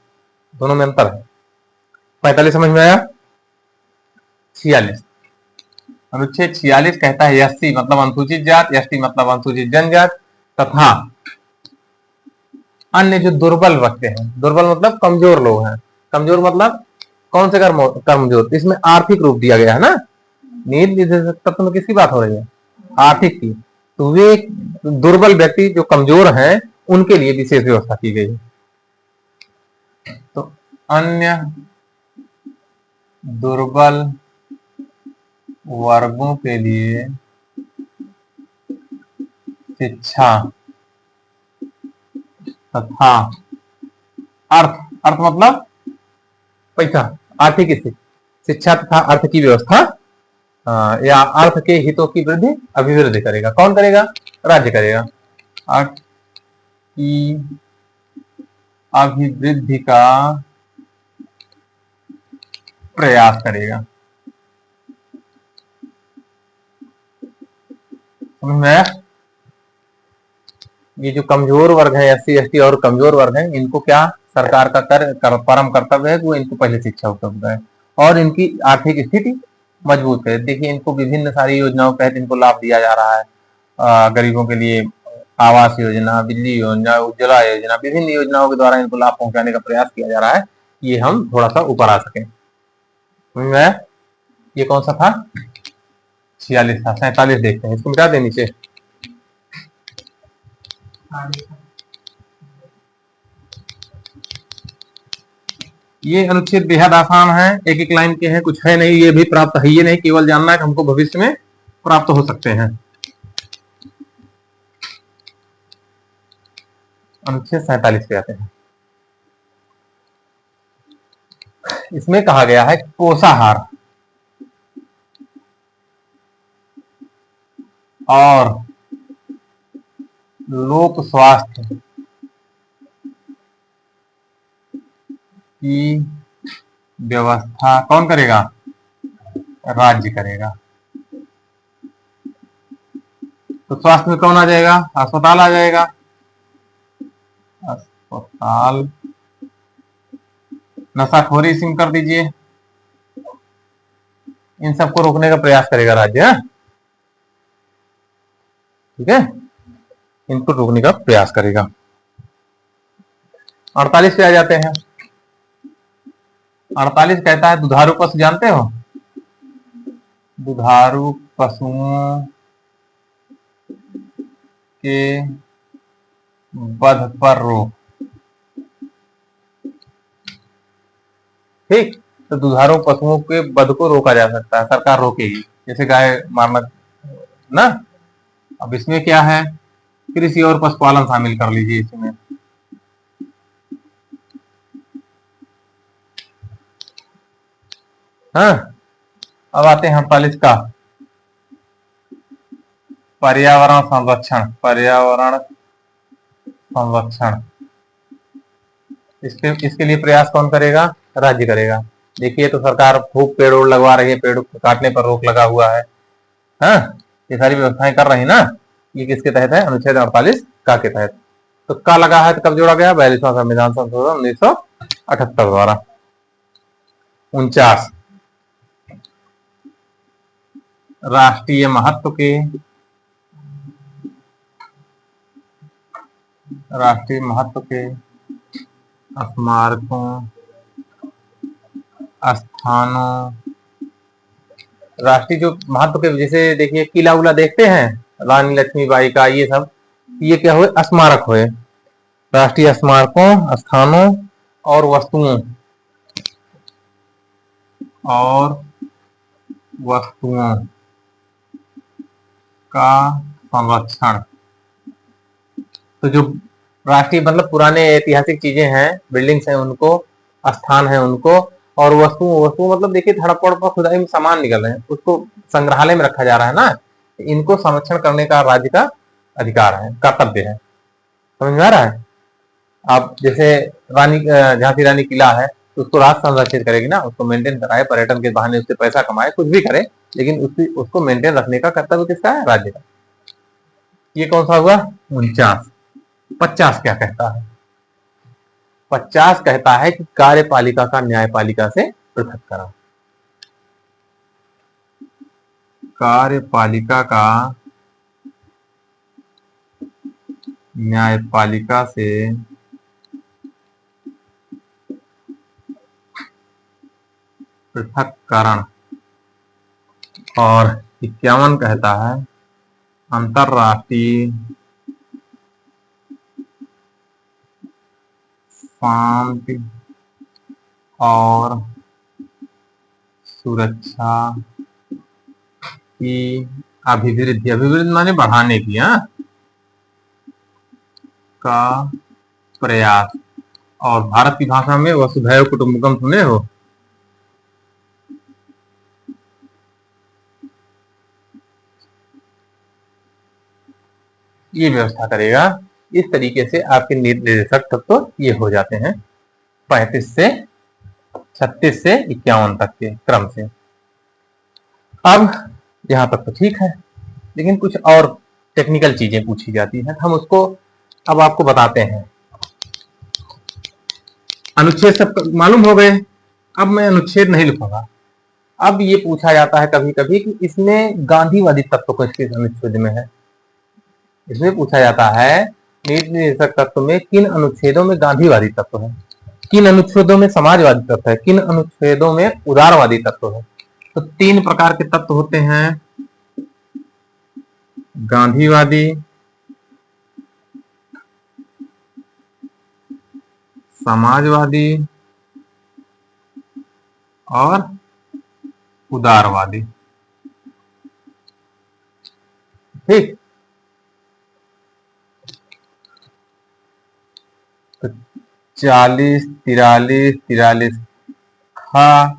दोनों में अंतर है। 45 समझ में आया? 46, अनुच्छेद 46 कहता है एससी मतलब अनुसूचित जात, एसटी मतलब अनुसूचित जनजात तथा अन्य जो दुर्बल बच्चे हैं, दुर्बल मतलब कमजोर लोग हैं। कमजोर मतलब कौन से कमजोर? इसमें आर्थिक रूप दिया गया है ना। नीति तत्व में किसकी बात हो रही है? आर्थिक की। तो वे दुर्बल व्यक्ति जो कमजोर हैं उनके लिए विशेष व्यवस्था की गई है। तो अन्य दुर्बल वर्गों के लिए शिक्षा तथा अर्थ, अर्थ मतलब पैसा, आर्थिक स्थिति, शिक्षा तथा अर्थ की व्यवस्था या अर्थ के हितों की वृद्धि अभिवृद्धि करेगा। कौन करेगा? राज्य करेगा। अर्थ की अभिवृद्धि का प्रयास करेगा। समझ में आया? ये जो कमजोर वर्ग है, एससी एसटी और कमजोर वर्ग है, इनको क्या सरकार का परम कर्तव्य है कि वो इनको पहले शिक्षा उपलब्ध है और इनकी आर्थिक स्थिति मजबूत है। देखिए, इनको विभिन्न सारी योजनाओं के तहत इनको लाभ दिया जा रहा है। गरीबों के लिए आवास योजना, बिजली योजना, उज्ज्वला योजना, विभिन्न योजनाओं के द्वारा इनको लाभ पहुंचाने का प्रयास किया जा रहा है, ये हम थोड़ा सा ऊपर आ सके। ये कौन सा था? 46 था। 47 देखते हैं, इसको मिटा दे नीचे। ये अनुच्छेद बेहद आसान है, एक एक लाइन के हैं, कुछ है नहीं, ये भी प्राप्त है, ये नहीं केवल जानना है कि हमको भविष्य में प्राप्त हो सकते हैं। अनुच्छेद 47 पे आते हैं। इसमें कहा गया है पोषाहार और लोक स्वास्थ्य की व्यवस्था कौन करेगा? राज्य करेगा। तो स्वास्थ्य में कौन आ जाएगा? अस्पताल आ जाएगा। अस्पताल, नशाखोरी सिम कर दीजिए, इन सबको रोकने का प्रयास करेगा राज्य। ठीक है, इनको रोकने का प्रयास करेगा। 48 पे आ जाते हैं। 48 कहता है दुधारू पशु, जानते हो? दुधारू पशुओं के वध पर रोक। ठीक, तो दुधारू पशुओं के वध को रोका जा सकता है, सरकार रोकेगी, जैसे गाय मारना ना। अब इसमें क्या है? कृषि और पशुपालन शामिल कर लीजिए इसमें। हाँ, अब आते हैं 48 का पर्यावरण संरक्षण। पर्यावरण संरक्षण, इसके लिए प्रयास कौन करेगा? राज्य करेगा। देखिए, तो सरकार खूब पेड़ लगवा रही है, पेड़ काटने पर रोक लगा हुआ है। हाँ, ये सारी व्यवस्थाएं कर रही ना। ये किसके तहत है? अनुच्छेद 48 का के तहत। तो का लगा है तो कब जोड़ा गया? 42वां संविधान संशोधन 1978 द्वारा। 49, राष्ट्रीय महत्व के स्मारकों, स्थानों, राष्ट्रीय जो महत्व के, जैसे देखिए किला उला देखते हैं रानी लक्ष्मीबाई का, ये सब, ये क्या हुए? स्मारक हुए। राष्ट्रीय स्मारकों, स्थानों और वस्तुओं का संरक्षण। तो जो राष्ट्रीय मतलब पुराने ऐतिहासिक चीजें हैं, बिल्डिंग्स हैं उनको, स्थान है उनको, और वस्तु वस्तु मतलब देखिए हड़प्पा हड़प्पा खुदाई में सामान निकल रहे हैं, उसको संग्रहालय में रखा जा रहा है ना, इनको संरक्षण करने का राज्य का अधिकार है, कर्तव्य है। समझ में आ रहा है? आप जैसे झांसी रानी किला है, तो उसको राष्ट्र संरक्षित करेगी ना, उसको मेंटेन कराए, पर्यटन के बहाने उससे पैसा कमाए, कुछ भी करे, लेकिन उसको मेंटेन रखने का कर्तव्य किसका है? राज्य का। ये कौन सा हुआ? 49। 50 क्या कहता है? 50 कहता है कि कार्यपालिका का न्यायपालिका से पृथक्करण। कार्यपालिका का न्यायपालिका से पृथक्करण। और 51 कहता है अंतरराष्ट्रीय शांति और सुरक्षा की अभिवृद्धि, अभिवृद्धि माने बढ़ाने की, का प्रयास। और भारत की भाषा में वसुधैव कुटुंबकम सुने हो? ये व्यवस्था करेगा। इस तरीके से आपके निर्देशक तत्व ये हो जाते हैं 35 से 36 से 51 तक के क्रम से। अब यहां तक तो ठीक है, लेकिन कुछ और टेक्निकल चीजें पूछी जाती हैं, हम उसको अब आपको बताते हैं। अनुच्छेद सब मालूम हो गए, अब मैं अनुच्छेद नहीं लिखूंगा। अब ये पूछा जाता है कभी कभी कि इसमें गांधीवादी तत्व को इसके अनुच्छेद में है। इसमें पूछा जाता है नीति निर्देशक तत्व में किन अनुच्छेदों में गांधीवादी तत्व है, किन अनुच्छेदों में समाजवादी तत्व है, किन अनुच्छेदों में उदारवादी तत्व है। तो 3 प्रकार के तत्व होते हैं, गांधीवादी, समाजवादी और उदारवादी। ठीक, तो 40, 43, 43 खा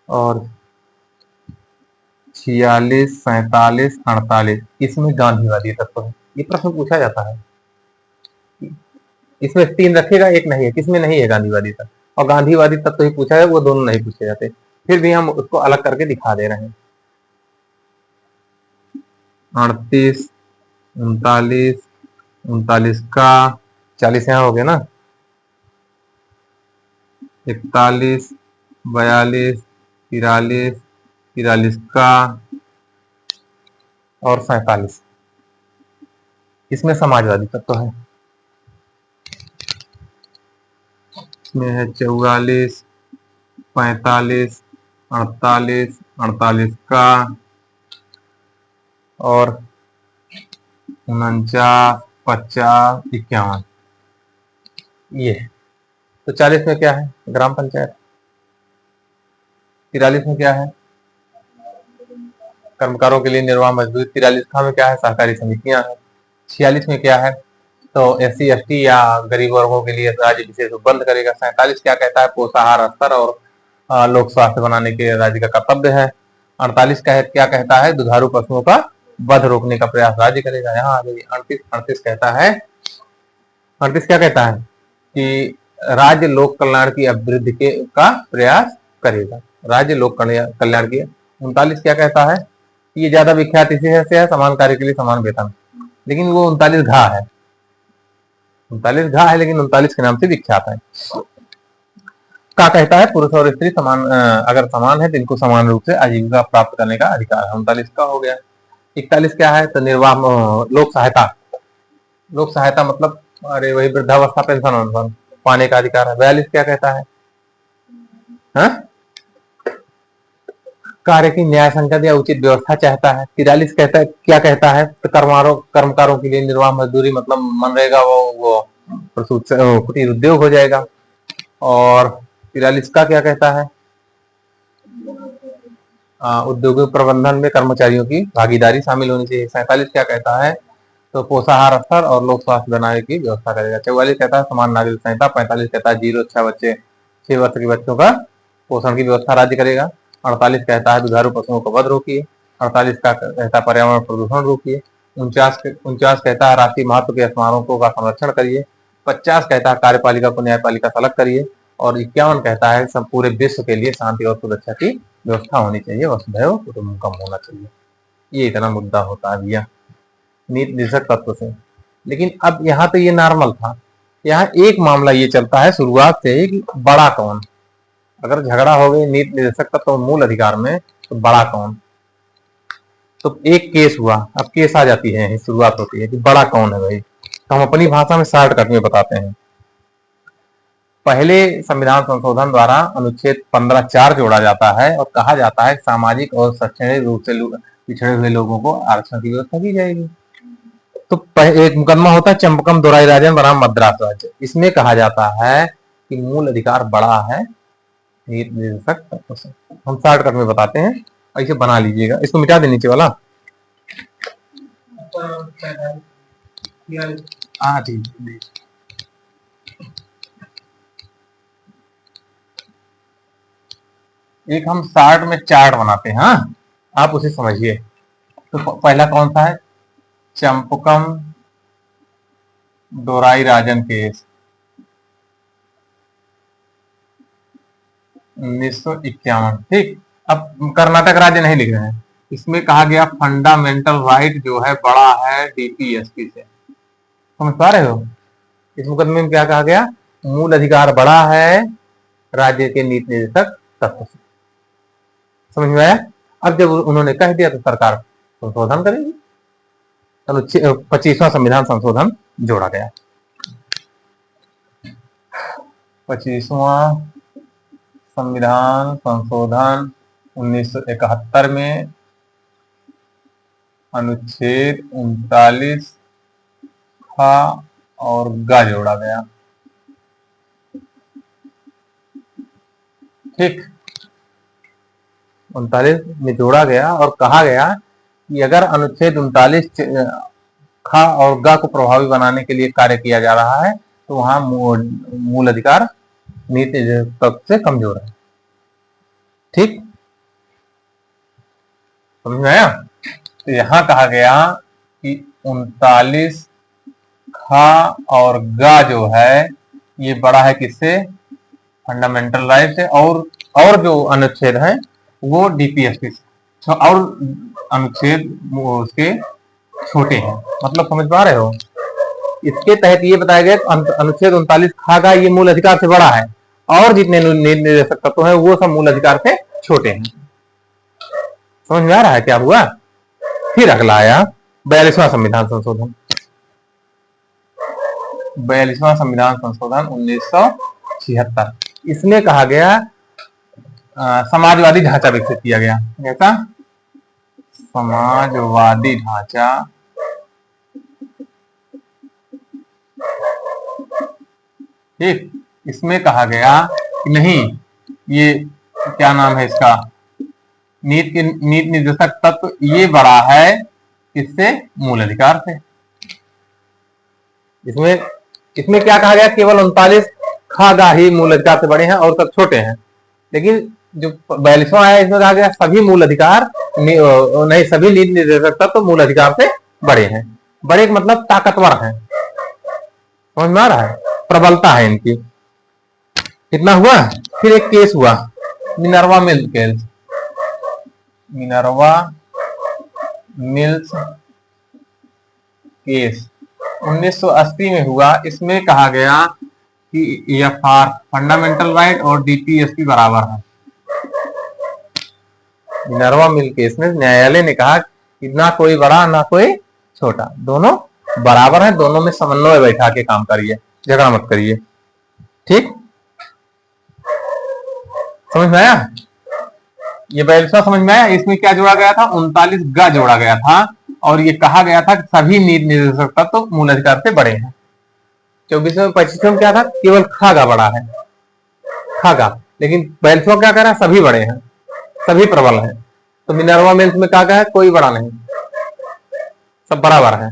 और 46, 47, 48 इसमें गांधीवादी तत्व है। ये प्रश्न पूछा जाता है, इसमें 3 रखेगा, एक नहीं है, किसमें नहीं है गांधीवादी तत्व, और गांधीवादी तत्व ही पूछा है, वो दोनों नहीं पूछे जाते। फिर भी हम उसको अलग करके दिखा दे रहे हैं। 38, 39, 39 का 40 यहाँ हो गया ना, 41, 42, 43, 43 का और 47 इसमें समाजवादी तत्व है। इसमें है 44, 45, 48, 48 का और 49, 50, 51 ये। तो 40 में क्या है? ग्राम पंचायत। 43 में क्या है? कर्मकारों के लिए निर्वाह मजदूरी। 43 में क्या है? सहकारी समितियां हैं। 46 में क्या है? तो SC ST या गरीब वर्गों के लिए राज्य विशेष बंद करेगा। 47 क्या कहता है? पोषाहार स्तर और लोक स्वास्थ्य बनाने के राज्य का कर्तव्य है। 48 क्या कहता है? दुधारू पशुओं का वध रोकने का प्रयास राज्य करेगा। यहाँ आ गई 38 कहता है, 38 क्या कहता है कि राज्य लोक कल्याण की अभिवृद्धि का प्रयास करेगा, राज्य लोक कल्याण की। 39 क्या कहता है? ये ज्यादा विख्यात इसी से है, समान कार्य के लिए समान वेतन, लेकिन वो 39 घा है, 39 घा है, लेकिन 39 के नाम से विख्यात है। क्या कहता है? पुरुष और स्त्री समान, अगर समान है तो इनको समान रूप से आजीविका प्राप्त करने का अधिकार है। 39 का हो गया। 41 क्या है? तो निर्वाह लोक सहायता, लोक सहायता मतलब अरे वही वृद्धावस्था पेंशन पाने का अधिकार है। 42 क्या कहता है? कार्य की न्याय संगत या उचित व्यवस्था चाहता है। 43 कहता है, क्या कहता है? तो कर्मकारों के लिए निर्वाह मजदूरी मतलब मनरेगा वो कुटीर उद्योग हो जाएगा। और 43 का क्या कहता है? उद्योगों प्रबंधन में कर्मचारियों की भागीदारी शामिल होनी चाहिए। 47 क्या कहता है? तो पोषाहार स्तर और लोक स्वास्थ्य बनाने की व्यवस्था करेगा। 44 कहता है समान नागरिक संहिता। 45 कहता है 6 वर्ष के बच्चों का पोषण की व्यवस्था राज्य करेगा। 48 कहता है दुधारू पशुओं को वध रोकिए। 48 का कहता है पर्यावरण प्रदूषण रोकिए। 49 कहता है राष्ट्रीय महत्व के स्मारकों का संरक्षण करिए। 50 कहता है कार्यपालिका को न्यायपालिका से अलग करिए। और 51 कहता है सब पूरे विश्व के लिए शांति और सुरक्षा की व्यवस्था होनी चाहिए, वसुधैव कुटुंबकम होना चाहिए। ये इतना मुद्दा होता है भैया नीति निर्देशक तत्व से। लेकिन अब यहाँ तो ये नॉर्मल था, यहाँ एक मामला ये चलता है शुरुआत से ही कि बड़ा कौन। अगर झगड़ा हो गई नीति निर्देशक तत्व मूल अधिकार में तो बड़ा कौन। तो एक केस हुआ, अब केस आ जाती है, शुरुआत होती है कि बड़ा कौन है भाई। तो हम अपनी भाषा में शॉर्टकट में बताते हैं। पहले संविधान संशोधन द्वारा अनुच्छेद 15(4) जोड़ा जाता है और कहा जाता है सामाजिक और शैक्षणिक रूप से पिछड़े हुए लोगों को आरक्षण की व्यवस्था की जाएगी। तो एक मुकदमा होता है चंपकम दोराई राजन बनाम मद्रास राज्य। इसमें कहा जाता है कि मूल अधिकार बड़ा है नीति निर्देशक तत्व से। हम शॉर्टकट में बताते हैं, ऐसे बना लीजिएगा। इसको मिटा दे नीचे वाला। हाँ ठीक। एक हम शार्ट में चार्ट बनाते हैं, हाँ आप उसे समझिए। तो पहला कौन सा है, चंपकम दोराई राजन केस 1951। ठीक, अब कर्नाटक राज्य नहीं लिख रहे हैं। इसमें कहा गया फंडामेंटल राइट जो है बड़ा है डीपीएसपी से। समझ पा रहे हो? इस मुकदमे में क्या कहा गया, मूल अधिकार बड़ा है राज्य के नीति निर्देशक तत्व से। समझ में आया? अब जब उन्होंने कह दिया तो सरकार संशोधन करेगी। 25वां संविधान संशोधन जोड़ा गया। 25वां संविधान संशोधन 1971 में अनुच्छेद 39 था और गा जोड़ा गया। ठीक, 39 में जोड़ा गया और कहा गया कि अगर अनुच्छेद 39 खा और गा को प्रभावी बनाने के लिए कार्य किया जा रहा है तो वहां मूल अधिकार नीति तत्व से कमजोर है। ठीक, समझ में आया? तो यहां कहा गया कि 39 खा और गा जो है ये बड़ा है किससे, फंडामेंटल राइट से। और जो अनुच्छेद है वो डीपीएसपी से, और अनुच्छेद उसके छोटे हैं। मतलब समझ पा रहे हो? इसके तहत ये बताया गया अनुच्छेद 39 खागा ये मूल अधिकार से बड़ा है और जितने निर्देशक तत्व हैं वो सब मूल अधिकार से छोटे हैं। समझ में आ रहा है क्या हुआ? फिर अगला आया 42वां संविधान संशोधन। 42वां संविधान संशोधन 1976। इसमें कहा गया समाजवादी ढांचा विकसित किया गया। कैसा समाजवादी ढांचा ठीक, इसमें कहा गया कि नहीं, ये क्या नाम है इसका, नीति निर्देशक तत्व ये बड़ा है इससे, मूल अधिकार से। इसमें क्या कहा गया, केवल 39 खागा ही मूल अधिकार से बड़े हैं और सब छोटे हैं। लेकिन जो 42वां आया इसमें कहा गया सभी मूल अधिकार नहीं, सभी नीति निर्देशक तत्व मूल अधिकार से बड़े हैं। बड़े मतलब ताकतवर हैं। समझ में आ रहा है? प्रबलता है इनकी। इतना हुआ। फिर एक केस हुआ Minerva mills case. Minerva mills case 1980 में हुआ। इसमें कहा गया कि ईएफआर फंडामेंटल राइट और डीपीएसपी बराबर है। मिनर्वा मिल केस में न्यायालय ने कहा कि ना कोई बड़ा ना कोई छोटा, दोनों बराबर है, दोनों में समन्वय बैठा के काम करिए, झगड़ा मत करिए। ठीक, समझ में आया? ये 42वां समझ में आया? इसमें क्या जोड़ा गया था, 39 गा जोड़ा गया था और ये कहा गया था कि सभी नीति निर्देशक तत्व तो मूल अधिकार से बड़े हैं। 24वें 25वें में क्या था, केवल खागा बड़ा है, खागा। लेकिन 42वां क्या कह रहा है, सभी बड़े हैं, सभी प्रबल हैं। तो मिनर्वा मिल्स में क्या कहा है, कोई बड़ा नहीं, सब बराबर है।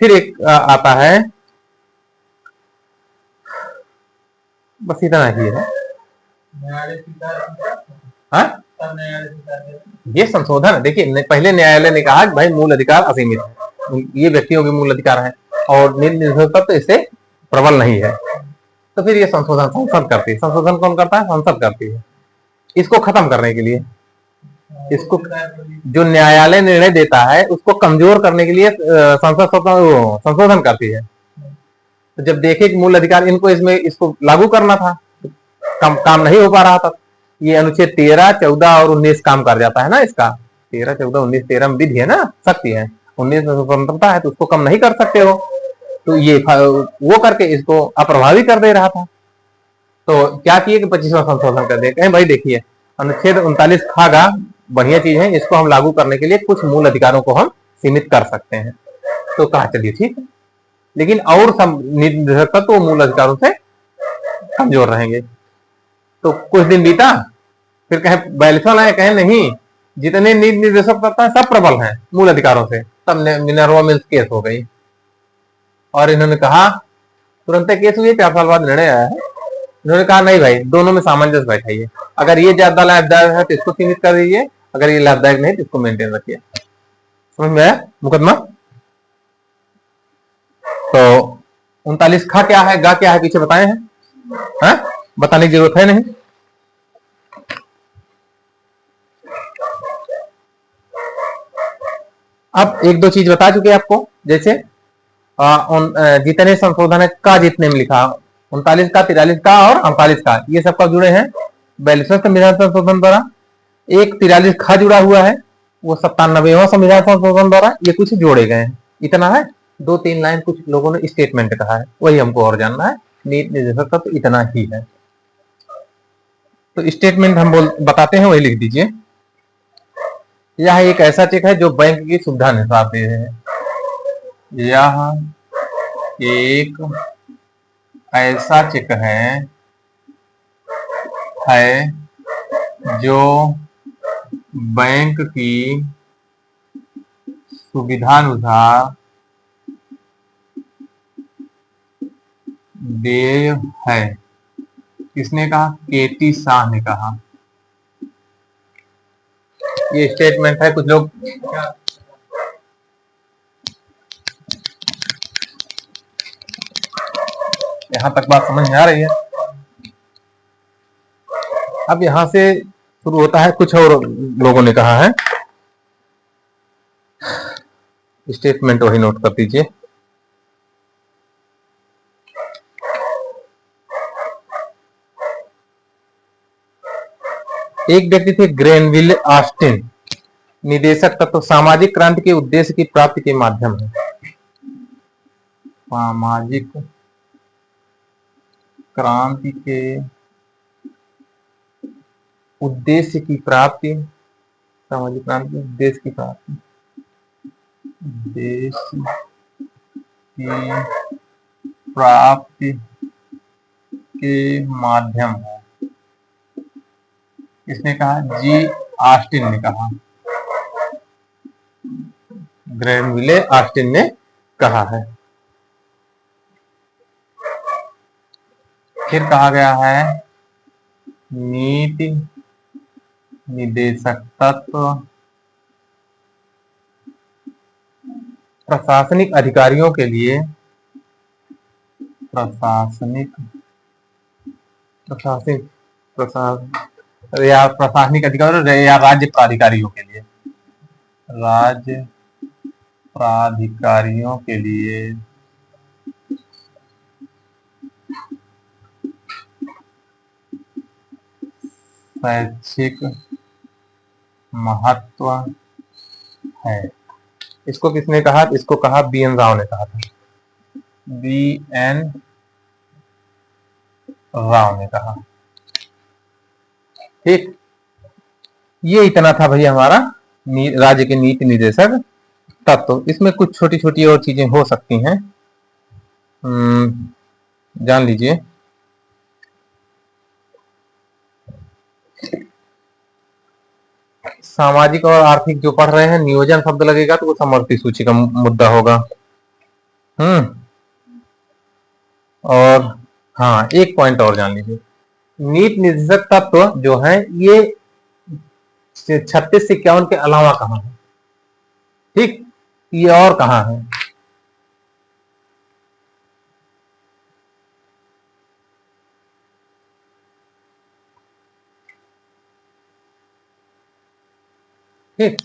फिर एक आता है, बस इतना ही है। हाँ? ये संशोधन देखिए, पहले न्यायालय ने कहा कि भाई मूल अधिकार असीमित है, ये व्यक्तियों के मूल अधिकार है और निर्भर तत्व इससे प्रबल नहीं है, तो फिर ये संशोधन संसद करती है। संशोधन कौन करता है? संसद करती है। इसको खत्म करने के लिए, इसको जो न्यायालय निर्णय देता है उसको कमजोर करने के लिए संसद संशोधन करती है। तो जब देखे कि मूल अधिकार इनको इसको लागू करना था, काम नहीं हो पा रहा था, ये अनुच्छेद 13, 14 और 19 काम कर जाता है ना इसका। 13, 14, 19, 13 में विधि है ना, शक्ति है, 19 में स्वतंत्रता है, तो उसको कम नहीं कर सकते हो। तो ये वो करके इसको अप्रभावी कर दे रहा था। तो क्या किए कि 25वां संशोधन कर दिया। भाई देखिए, अनुच्छेद 39 खागा बढ़िया चीज है, इसको हम लागू करने के लिए कुछ मूल अधिकारों को हम सीमित कर सकते हैं। तो कहा चलिए ठीक है, लेकिन और तत्व तो मूल अधिकारों से कमजोर रहेंगे। तो कुछ दिन बीता, फिर कहे 42वां लाए, कहे नहीं, जितने नीति निर्देशक तत्व हैं सब प्रबल हैं मूल अधिकारों से। तब मिनर्वा मिल्स केस हो गई और इन्होंने कहा, तुरंत केस हुई, 4 साल बाद निर्णय आया है। इन्होंने कहा नहीं भाई, दोनों में सामंजस्य बैठाइए, अगर ये ज्यादा लाभदायक है तो इसको सीमित कर दीजिए, अगर ये लाभदायक नहीं तो इसको मेंटेन रखिए। समझ में आया मुकदमा? तो 39 खा क्या है, गा क्या है, पीछे बताए हैं, हाँ? बताने की जरूरत है नहीं। अब एक दो चीज बता चुके आपको, जैसे जितने संशोधन है का जितने में लिखा, 39 का, 43 का और 38 का, ये सब कब जुड़े हैं? 42वें संविधान संशोधन द्वारा। एक 43 खा जुड़ा हुआ है, वो 97वां संविधान संशोधन द्वारा। ये कुछ जोड़े गए हैं, इतना है। 2-3 लाइन कुछ लोगों ने स्टेटमेंट कहा है, वही हमको और जानना है। नीति निर्देशक का तो इतना ही है, तो स्टेटमेंट हम बताते हैं, वही लिख दीजिए। यह एक ऐसा चेक है जो बैंक की सुविधा निभाते हैं। यह एक ऐसा चेक है जो बैंक की सुविधानुसार देय है। किसने कहा? केटी शाह ने कहा। ये स्टेटमेंट है। कुछ लोग यहां तक बात समझ में आ रही है? अब यहां से शुरू होता है, कुछ और लोगों ने कहा है, स्टेटमेंट वही नोट कर दीजिए। एक व्यक्ति थे ग्रेनविल ऑस्टिन, निदेशक तत्व सामाजिक क्रांति के उद्देश्य की प्राप्ति के माध्यम है। सामाजिक क्रांति के उद्देश्य की प्राप्ति, सामाजिक क्रांति के उद्देश्य की प्राप्ति, देश की प्राप्ति के माध्यम है। किसने कहा? जी ऑस्टिन ने कहा, ग्रेनविले ऑस्टिन ने कहा है। फिर कहा गया है नीति निदेशक तत्व प्रशासनिक अधिकारियों के लिए, प्रशासनिक अधिकारी या राज्य प्राधिकारियों के लिए, राज्य प्राधिकारियों के लिए शैक्षिक महत्व है। इसको किसने कहा? इसको कहा BN राव ने कहा था, BN राव ने कहा। ठीक, ये इतना था भैया हमारा राज्य के नीति निदेशक तत्व। इसमें कुछ छोटी छोटी और चीजें हो सकती हैं, जान लीजिए। सामाजिक और आर्थिक जो पढ़ रहे हैं, नियोजन शब्द लगेगा तो वो समवर्ती सूची का मुद्दा होगा। और हाँ, एक पॉइंट और जान लीजिए, नीति निर्देशक तत्व जो है ये 36 से 51 के अलावा कहाँ है? ठीक, ये और कहाँ है? ठीक,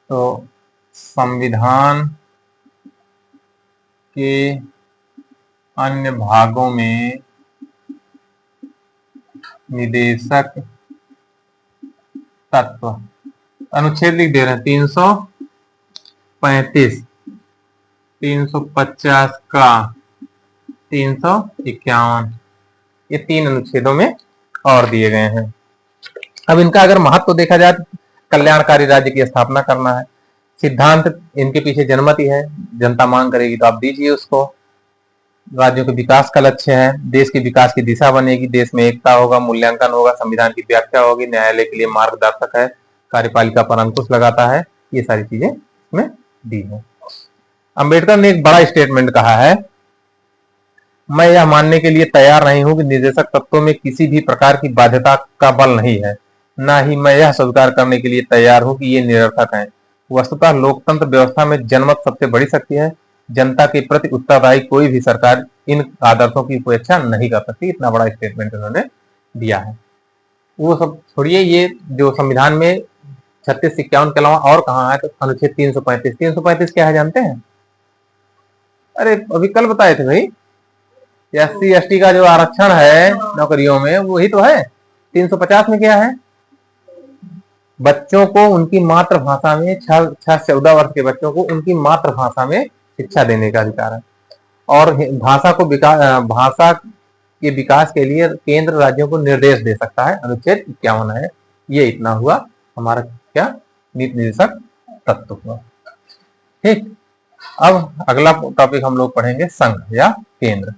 तो संविधान के अन्य भागों में निदेशक तत्व, अनुच्छेद लिख दे रहे हैं 335, 350 का, 351, ये 3 अनुच्छेदों में और दिए गए हैं। अब इनका अगर महत्व देखा जाए, कल्याणकारी राज्य की स्थापना करना है, सिद्धांत इनके पीछे जनमत ही है, जनता मांग करेगी तो आप दीजिए उसको, राज्यों के विकास का लक्ष्य है, देश के विकास की दिशा बनेगी, देश में एकता होगा, मूल्यांकन होगा, संविधान की व्याख्या होगी, न्यायालय के लिए मार्गदर्शक है, कार्यपालिका पर अंकुश लगाता है, ये सारी चीजें इसमें दी है। अंबेडकर ने एक बड़ा स्टेटमेंट कहा है, मैं यह मानने के लिए तैयार नहीं हूं कि निर्देशक तत्वों में किसी भी प्रकार की बाध्यता का बल नहीं है, न ही मैं यह स्वीकार करने के लिए तैयार हूं कि ये निरर्थक हैं। वस्तुतः लोकतंत्र व्यवस्था में जनमत सबसे बड़ी शक्ति है, जनता के प्रति उत्तरदायी कोई भी सरकार इन आदर्शों की उपेक्षा नहीं कर सकती। इतना बड़ा स्टेटमेंट उन्होंने दिया है। वो सब छोड़िए, ये जो संविधान में 36 से 51 के अलावा और कहाँ है, तो अनुच्छेद 335, 335 क्या है जानते हैं? अरे अभी कल बताए थे भाई, SC ST का जो आरक्षण है नौकरियों में, वही तो है। 350 में क्या है? बच्चों को उनकी मातृभाषा में, 6-14 वर्ष के बच्चों को उनकी मातृभाषा में शिक्षा देने का अधिकार है। और भाषा के विकास के लिए केंद्र राज्यों को निर्देश दे सकता है, अनुच्छेद 51 है। ये इतना हुआ हमारा क्या, नीति निर्देशक तत्व हुआ। ठीक, अब अगला टॉपिक हम लोग पढ़ेंगे संघ या केंद्र।